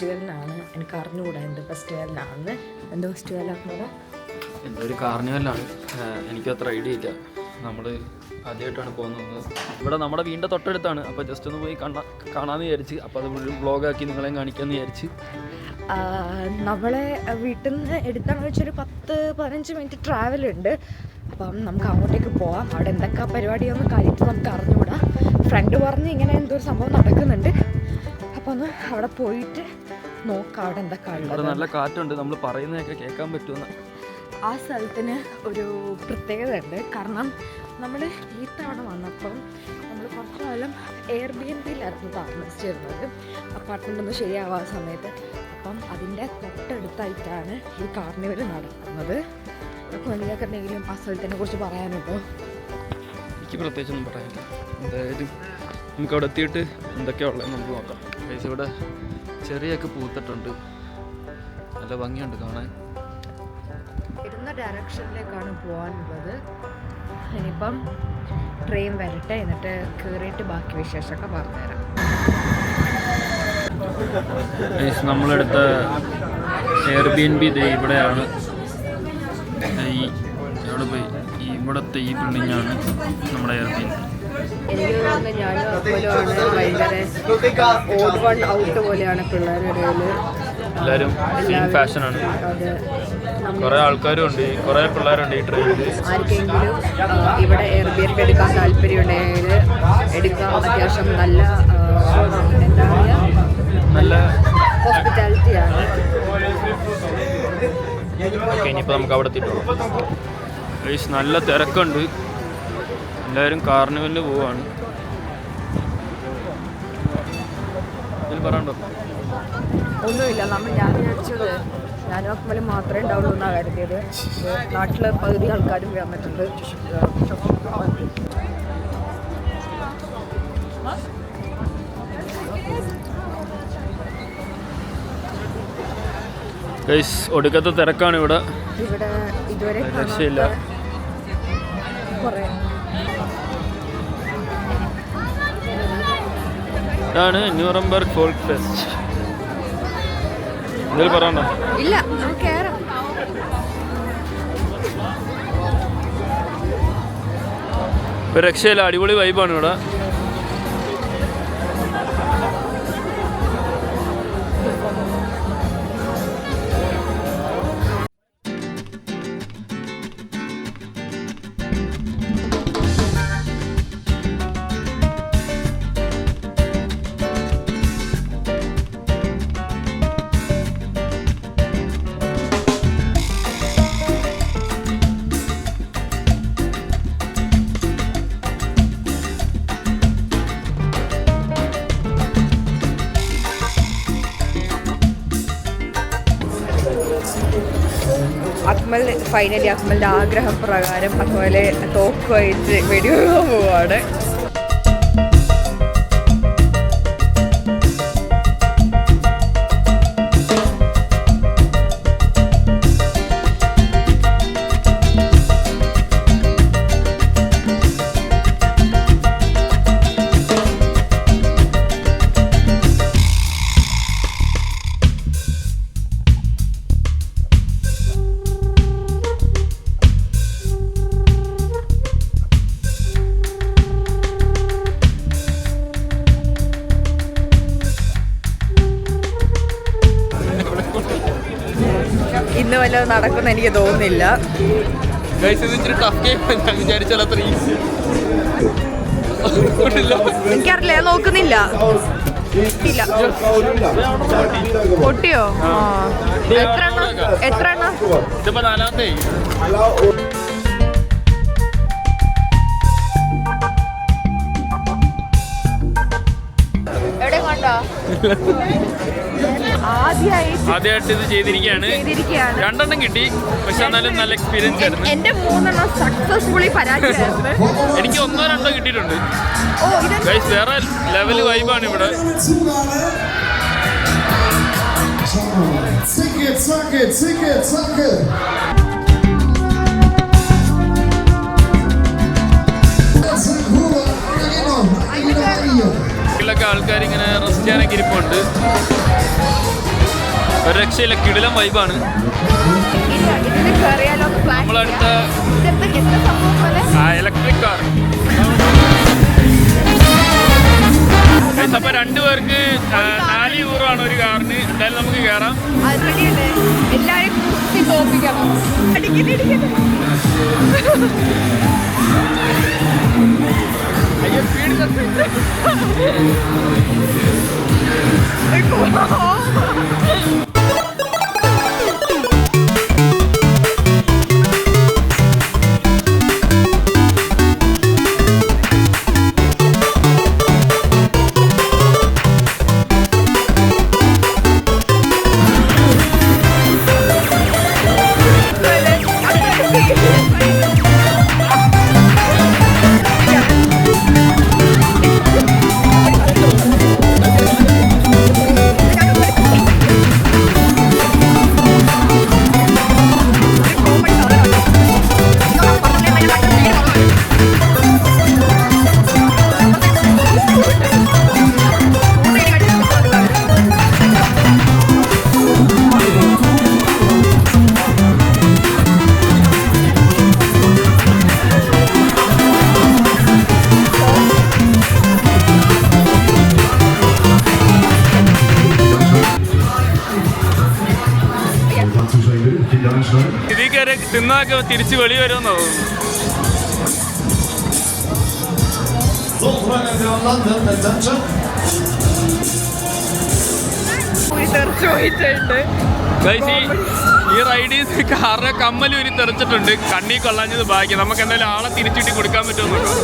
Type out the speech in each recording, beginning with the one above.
ഫെസ്റ്റിവലിനാണ്. എനിക്ക് അറിഞ്ഞുകൂടാ എന്ത് ഫെസ്റ്റിവലിനാണ്. എന്ത് ഫെസ്റ്റിവലാണെന്ന് എന്തൊരു കാർണിവലാണ്. എനിക്കത്ര ഐഡിയ ഇല്ല. നമ്മൾ ആദ്യമായിട്ടാണ് പോകുന്നത്. ഇവിടെ നമ്മുടെ വീടിൻ്റെ തൊട്ടടുത്താണ്. അപ്പോൾ ജസ്റ്റ് ഒന്ന് പോയി കാണാമെന്ന് വിചാരിച്ച്. അപ്പോൾ അത് വ്ളോഗാക്കി നിങ്ങളെയും കാണിക്കാമെന്ന് വിചാരിച്ച്. നമ്മളെ വീട്ടിൽ നിന്ന് എടുത്താണെന്ന് വെച്ചൊരു 10-15 മിനിറ്റ് ട്രാവലുണ്ട്. അപ്പം നമുക്ക് അങ്ങോട്ടേക്ക് പോവാം. അവിടെ എന്തൊക്കെ പരിപാടിയൊന്നും കാര്യമായിട്ട് നമുക്ക് അറിഞ്ഞുകൂടാ. ഫ്രണ്ട് പറഞ്ഞ് ഇങ്ങനെ എന്തോ ഒരു സംഭവം നടക്കുന്നുണ്ട്. അപ്പോൾ ഒന്ന് അവിടെ പോയിട്ട് നോക്കാം അവിടെ എന്തൊക്കെ ഉള്ളത്. നല്ല കാറ്റുണ്ട്. നമ്മൾ പറയുന്നതൊക്കെ കേൾക്കാൻ പറ്റുമെന്ന്. ആ സ്ഥലത്തിന് ഒരു പ്രത്യേകത ഉണ്ട്. കാരണം നമ്മൾ ഈ തവണ വന്നപ്പം നമ്മൾ കുറച്ച് കാലം എയർബിഎൻബിയിലായിരുന്നു താമസിച്ചിരുന്നത്, അപ്പാർട്ട്മെൻ്റ് ഒന്നും ശരിയാവാത്ത സമയത്ത്. അപ്പം അതിൻ്റെ തൊട്ടടുത്തായിട്ടാണ് ഈ കാർണിവൽ നടക്കുന്നത്. അപ്പോൾ നിങ്ങൾക്ക് എന്തെങ്കിലും ആ സ്ഥലത്തിനെ കുറിച്ച് പറയാനുണ്ടോ? എനിക്ക് പ്രത്യേകിച്ചൊന്നും പറയാനില്ല. എന്തായാലും നമുക്ക് അവിടെ എത്തിയിട്ട് എന്തൊക്കെയാണ് ഉള്ളത് നമുക്ക് നോക്കാം. ഗൈസ്, ഇവിടെ ചെറിയൊക്കെ പൂത്തിട്ടുണ്ട്. നല്ല ഭംഗിയുണ്ട് കാണാൻ. ഇടുന്ന ഡയറക്ഷനിലേക്കാണ് പോകാനുള്ളത്. ഇനിയിപ്പം ട്രെയിൻ വരട്ടെ, എന്നിട്ട് കയറിയിട്ട് ബാക്കി വിശേഷമൊക്കെ പറഞ്ഞുതരാം. നമ്മളെടുത്ത എയർബിഎൻബി ഇവിടെയാണ്. എവിടെ പോയി ഇവിടുത്തെ ഈ ബിൽഡിങ്ങാണ് നമ്മുടെ എയർബിഎൻബി. എനിക്ക് തോന്നുന്നത് ഞാനും അതുപോലെയാണ്. ഭയങ്കര ഓഡ് വൺ ഔട്ട് പോലെയാണ് പിള്ളേരുടെ ഇടയിൽ. എല്ലാവരും സെയിം ഫാഷനാണ്. കുറേ ആൾക്കാരും ഉണ്ട്, കുറേ പിള്ളേരുണ്ട് ഈ ട്രെയിനിൽ. ആർക്കെങ്കിലും ഇവിടെ എയർബിഎൻബി എടുക്കാൻ താല്പര്യമുണ്ടെങ്കിൽ എടുക്കാം. അത്യാവശ്യം നല്ല എന്താ പറയുക, നല്ല ഹോസ്പിറ്റാലിറ്റിയാണ്. ഓക്കെ, ഇനിയിപ്പോൾ നമുക്ക് അവിടെ എത്തിയിട്ടുള്ളൂ. നല്ല തിരക്കുണ്ട്. എല്ലാവരും കാർണിവലിന് പോവാണ്. ഇതിൽ പറയണ്ടോ? ഒന്നുമില്ല. ഞാൻ വിചാരിച്ചത് ഞാനും അക്മലും മാത്രമേ ഉണ്ടാവുള്ളൂ എന്നാണ് കരുതിയത്. നാട്ടിൽ പകുതി ആൾക്കാരും വന്നിട്ടുണ്ട്. ഗൈസ്, ഒടുക്കത്തെ തിരക്കാണ് ഇവിടെ. ഇതുവരെ രക്ഷയില്ല. ഇതാണ് ന്യൂറംബർഗ് ഫോൾക്ക് ഫെസ്റ്റ്. എന്തെങ്കിലും പറയണ്ടോ? ഇല്ല, നമുക്ക് കയറാം. ഇപ്പം രക്ഷയില്ല. അടിപൊളി വൈബാണ് ഇവിടെ. ഫൈനലി അക്മലിൻ്റെ ആഗ്രഹപ്രകാരം അതുപോലെ തോക്ക് വഹിച്ച് വെടിവെക്കാൻ പോവാണ്. ഇന്ന് വല്ലതും നടക്കുന്ന എനിക്ക് തോന്നുന്നില്ല. എനിക്കറിയില്ല, ഞാൻ നോക്കുന്നില്ല. പൊട്ടിയോ? എത്ര എണ്ണം? എവിടെ കണ്ടോ? ആദ്യമായിട്ട് ഇത് ചെയ്തിരിക്കുകയാണ്. 2 കിട്ടി, പക്ഷെ എന്നാലും നല്ല എക്സ്പീരിയൻസ് ആയിരുന്നു. എന്റെ 3 സക്സസ്ഫുള്ളി പരാജയമായിരുന്നു. എനിക്ക് 1-2 കിട്ടിയിട്ടുണ്ട്. വേറെ ലെവൽ വൈബാണ് ഇവിടെ. ആൾക്കാർ ഇങ്ങനെ റെസ്റ്റ് ചെയ്യാനൊക്കെ ഇരിപ്പുണ്ട്. ഒരു രക്ഷയില്ല, കിടിലം വൈബാണ്. ഇതിന് കയറിയാലോ പ്ലാൻ നമ്മളടുത്ത സംഭവം പോലെ ഇലക്ട്രിക് കാർ. അപ്പൊ 2 പേർക്ക് 4 യൂറോ ആണ് ഒരു കാറിന്. എന്തായാലും നമുക്ക് കയറാം. എല്ലാരും കുത്തി തോപ്പിക്കണം. അയ്യോ, സ്പീഡ് ഇതിൽ കയറി തിന്നൊക്കെ തിരിച്ച് വെളി വരുമെന്നോ? ഈ റൈഡീസ് കാറിന്റെ കമ്മൽ ഉരി തെറിച്ചിട്ടുണ്ട്. കണ്ണി കൊള്ളാഞ്ഞത് ഭാഗ്യം. നമുക്ക് എന്തായാലും ആളെ തിരിച്ചിട്ട് കൊടുക്കാൻ പറ്റുമോ നോക്കാം.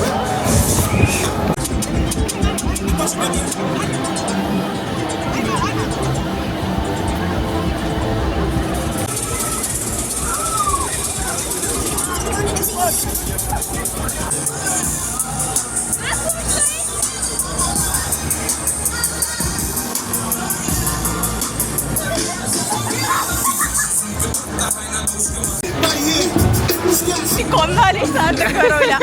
കൊന്നാലേ സാറിന്റെ കയറില്ല.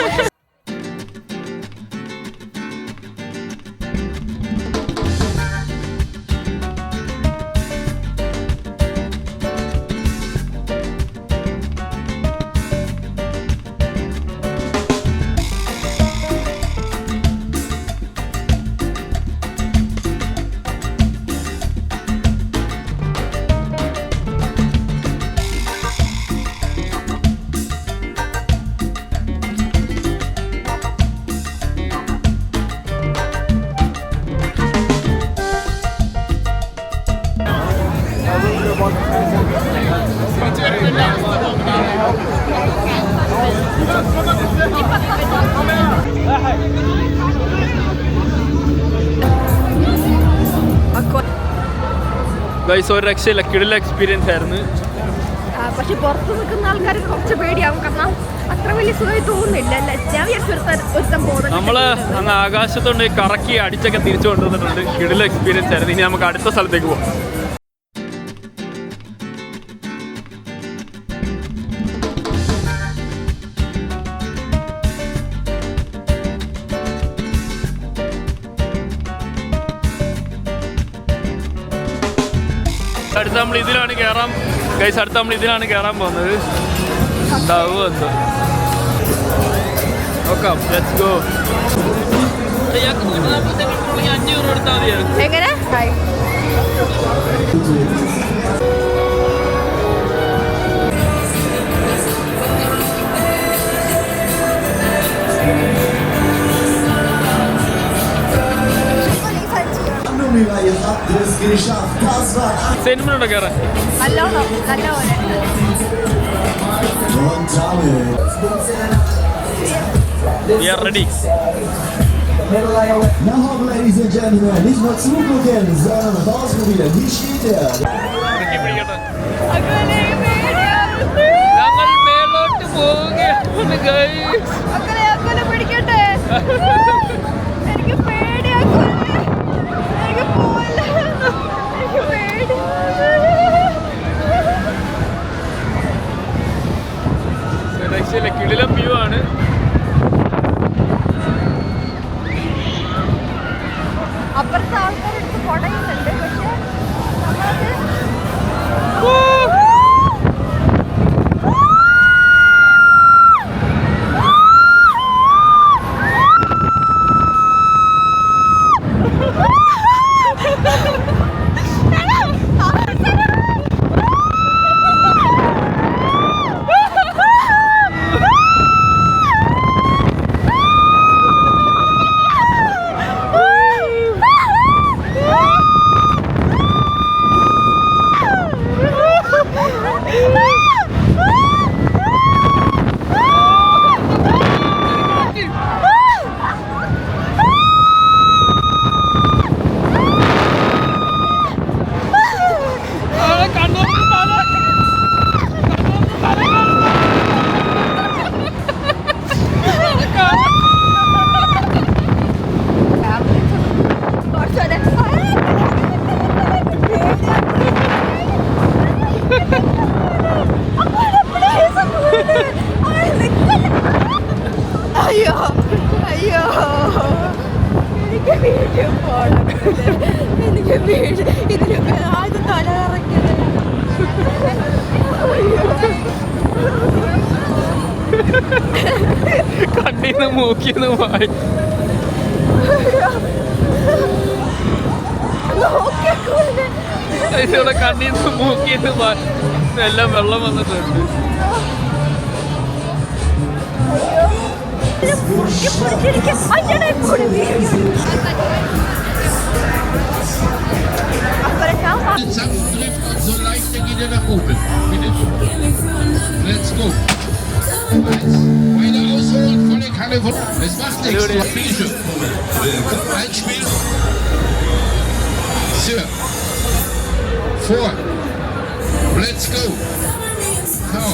ഗൈസ്, ഒരു രക്ഷയില്ല, കിടില എക്സ്പീരിയൻസ് ആയിരുന്നു. പക്ഷെ പുറത്ത് നിൽക്കുന്ന ആൾക്കാർക്ക് കുറച്ച് പേടിയാവും. കാരണം അത്ര വലിയ സുഖമായി തോന്നുന്നില്ല. ഞാൻ വിചാരിച്ചു നമ്മള് അങ്ങ് ആകാശത്തോണ്ട് കറക്കി അടിച്ചൊക്കെ തിരിച്ചു കൊണ്ടുവന്നിട്ടുണ്ട്. കിടില എക്സ്പീരിയൻസ് ആയിരുന്നു. ഇനി നമുക്ക് അടുത്ത സ്ഥലത്തേക്ക് പോകാം. അടുത്ത നമ്മൾ ഇതിലാണ് കയറാൻ ഗൈസ്. അടുത്ത നമ്മൾ ഇതിലാണ് കയറാൻ പോകുന്നത്. ഉണ്ടാവുമോ എന്തോ നോക്കാം. Let's go. 5 യൂറോ എടുത്താൽ മതിയായിരുന്നു. എങ്ങനെ സിനിമ കയറാൻ നല്ലോണം നല്ലപോലെ. We are ready. Now, ladies and gentlemen, nicht mal zugucken, sondern ausprobieren. Wie steht er? ഞങ്ങൾ മേലോട്ട് പോവുകയാണ് ഗൈസ്. പിടിക്കട്ടെ. എനിക്ക് പേടിയാക്കും. എനിക്ക് പോവല്ല. എനിക്ക് പേടി. രക്ഷയില്ല, കിടിലം വ്യൂ ആണ്. അപ്പുറത്തെ ആൾക്കാരെടുത്ത് കുടയുന്നുണ്ട്. പക്ഷെ നമ്മളത് അയ്യോ അയ്യോ എനിക്ക് വീട്ടിൽ പോകണം. എനിക്ക് വീട് ഇതിന് ആദ്യം തല കറക്കുന്നത്. കണ്ണീന്ന് മൂക്കിന്ന് വായി ഇതിവിടെ കണ്ണീന്ന് മൂക്കിന്ന് എല്ലാം വെള്ളം വന്നിട്ടുണ്ട്. Zusammentrifft und so leicht geht er nach oben. Bitte. Let's go. Eins. Weiter ausholen, volle Kanne von. Das macht nichts. Finish. Einspiel. So. Four. Let's go. Now.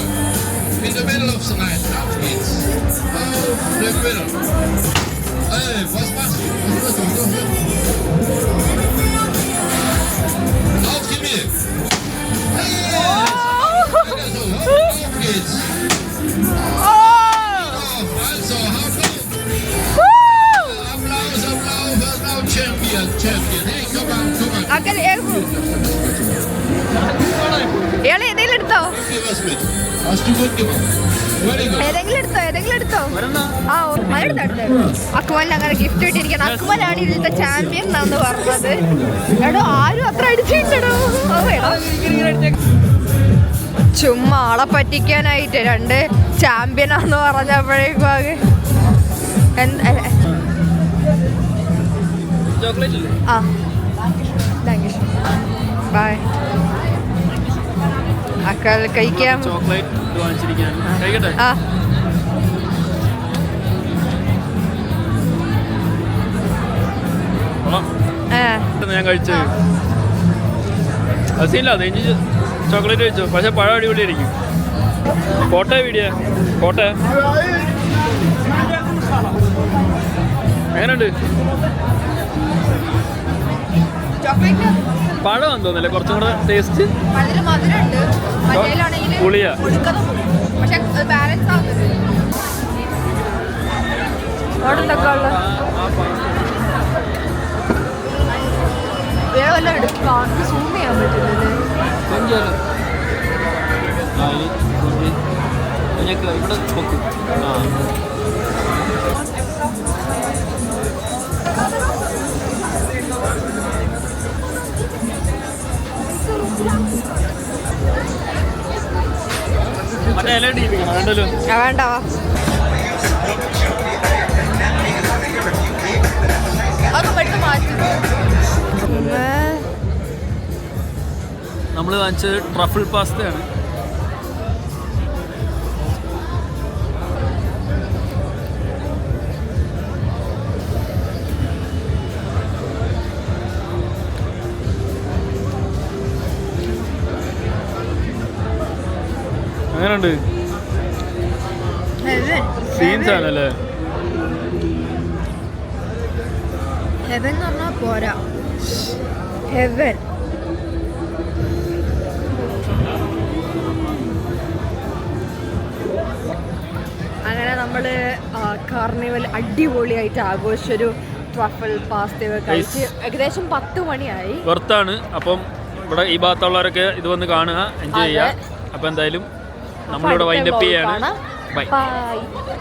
In the middle of the line. Auf geht's. Auf the middle. Ey, was machst du? Was machst du? Auf die Mitte. Hey! Also, auf geht's. Also, Applaus, Applaus, Champion. Hey, komm an. ഇയാളെ ഏതെങ്കിലും എടുത്തോ? Gib was mit. Hast du gut gemacht. Very good. ഏതെങ്കിലും എടുത്തോ? ആ അടുത്ത് അക്മലിന് അങ്ങനെ gift ഇട്ടിരിക്കണം. അക്മലാണ് ഇതിലത്തെ champion എന്നാന്ന് പറഞ്ഞത്. എടോ ആരും അത്ര അടിച്ചിട്ടുണ്ടോ? ചുമ്മാ ആളെ പറ്റിക്കാനായിട്ട് 2 ചാമ്പ്യനാന്ന് പറഞ്ഞപ്പോഴേക്കും ആകെ ആ താങ്ക് യു ബൈ. അക്കാൽ കഴിക്കാം. ചോക്ലേറ്റ് വാങ്ങിച്ചിരിക്കാൻ കഴിക്കട്ടെ. ആ ഞാൻ കഴിച്ചത് അസീനില്ല അത് ഇഞ്ചി ചോക്ലേറ്റ് കഴിച്ചു. പക്ഷെ പഴം അടിപൊളി ആയിരിക്കും. പോട്ടെ വീഡിയോ പോട്ടെ. എങ്ങനെയുണ്ട്? പഴം എന്ന് തോന്നില്ലേ കുറച്ചും കൂടെ ടേസ്റ്റ്. പുളിയാ. വേറെ വല്ല എടുക്കാം. സൂം ചെയ്യാൻ പറ്റുന്നത് ഇവിടെ പൊക്കും. ആ മറ്റേ ഇല ഇടിക്കണം വേണ്ടല്ലോ. വേണ്ട നമ്മൾ വാങ്ങിച്ചത് ട്രഫിൾ പാസ്തയാണ്. എങ്ങനെയുണ്ട്? സീൻസ് ആണല്ലേ. ഹെവൻ എന്ന് പറഞ്ഞാൽ പോരാ. ഹെവൻ അങ്ങനെ നമ്മൾ കാർണിവൽ അടിപൊളിയായിട്ട് ആഘോഷിച്ചൊരു ട്രഫിൾ പാസ്തയൊക്കെ കഴിച്ച് ഏകദേശം 10 മണിയായി. പുറത്താണ്. അപ്പം ഇവിടെ ഈ ഭാഗത്തുള്ളവരൊക്കെ ഇത് വന്ന് കാണുക, എൻജോയ് ചെയ്യുക. അപ്പം എന്തായാലും നമ്മളിവിടെ വൈൻഡപ്പ് ചെയ്യാണ്. ബൈ.